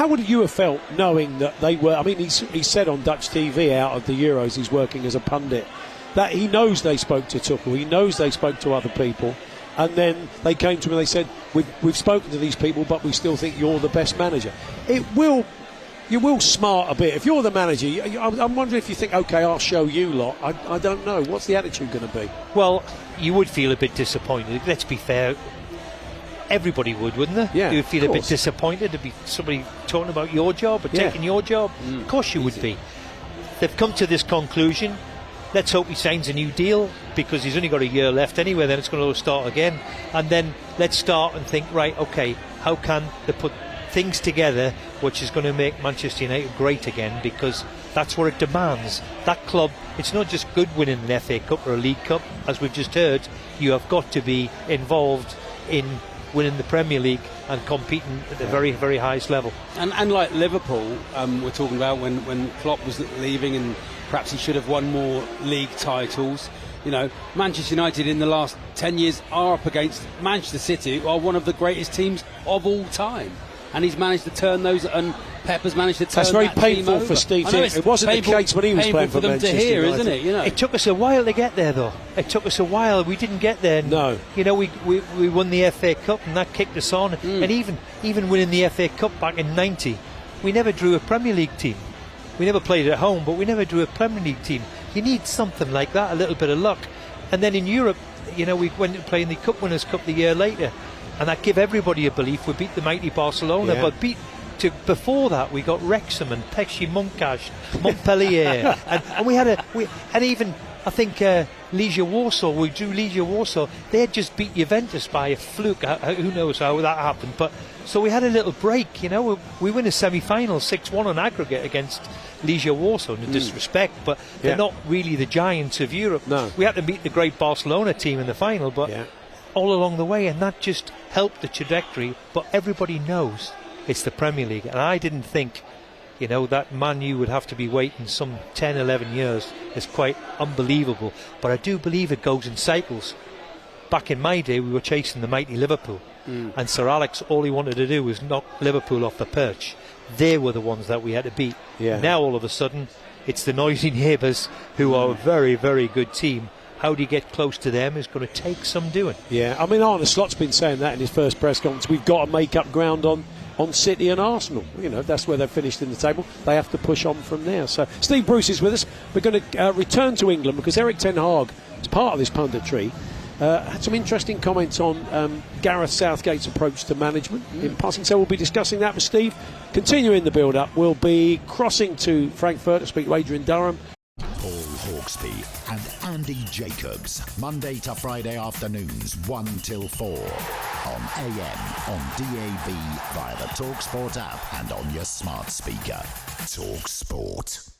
How would you have felt knowing that they were? I mean, he said on Dutch TV out of the Euros he's working as a pundit that he knows they spoke to Tuchel, he knows they spoke to other people, and then they came to him and they said, "We've spoken to these people, but we still think you're the best manager." You will smart a bit if you're the manager. I'm wondering if you think, "Okay, I'll show you lot." I don't know. What's the attitude going to be? Well, you would feel a bit disappointed. Let's be fair. Everybody would, wouldn't they? Yeah, you would feel a bit disappointed to be somebody talking about your job or taking your job. Of course you would be. They've come to this conclusion. Let's hope he signs a new deal, because he's only got a year left anyway, then it's going to start again. And then let's start and think, right, okay, how can they put things together which is going to make Manchester United great again, because that's what it demands. That club, it's not just good winning an FA Cup or a League Cup, as we've just heard. You have got to be involved in winning the Premier League and competing at the very, very highest level. And like Liverpool, we're talking about when Klopp was leaving, and perhaps he should have won more league titles. You know, Manchester United in the last 10 years are up against Manchester City, who are one of the greatest teams of all time. And he's managed to turn those, and Pep has managed to turn That's very that team painful over. for Steve. It wasn't the case when he was playing for them Manchester to hear, United. isn't it? You know, It took us a while to get there, though. It took us a while. We didn't get there. No. You know, we won the FA Cup, and that kicked us on. And even winning the FA Cup back in '90, we never drew a Premier League team. We never played at home, but we never drew a Premier League team. You need something like that, a little bit of luck. And then in Europe, you know, we went to play in the Cup Winners' Cup the year later, and that gave everybody a belief. We beat the mighty Barcelona, but before that we got Wrexham and Pechy Moncash, Montpellier, and we had even I think Legia Warsaw. We drew Legia Warsaw. They had just beat Juventus by a fluke. Who knows how that happened? But so we had a little break. You know, we win a semi-final 6-1 on aggregate against Legia Warsaw. No disrespect, but they're not really the giants of Europe. No. We had to beat the great Barcelona team in the final, but all along the way, and that just helped the trajectory. But everybody knows it's the Premier League, and I didn't think, you know, that Man U would have to be waiting some 10, 11 years. It's quite unbelievable, but I do believe it goes in cycles. Back in my day, we were chasing the mighty Liverpool, and Sir Alex, all he wanted to do was knock Liverpool off the perch. They were the ones that we had to beat. Now all of a sudden it's the noisy neighbours, who are a very, very good team. How do you get close to them is going to take some doing. I mean, Arne Slot's been saying that in his first press conference. We've got to make up ground on City and Arsenal. You know, that's where they've finished in the table. They have to push on from there. So Steve Bruce is with us. We're going to return to England, because Eric Ten Hag, as part of this punditry, had some interesting comments on Gareth Southgate's approach to management in passing. So we'll be discussing that with Steve. Continuing the build-up, we'll be crossing to Frankfurt to speak to Adrian Durham. Paul Hawksbee and Andy Jacobs, Monday to Friday afternoons 1 till 4 on AM, on DAB, via the talkSPORT app and on your smart speaker. talkSPORT.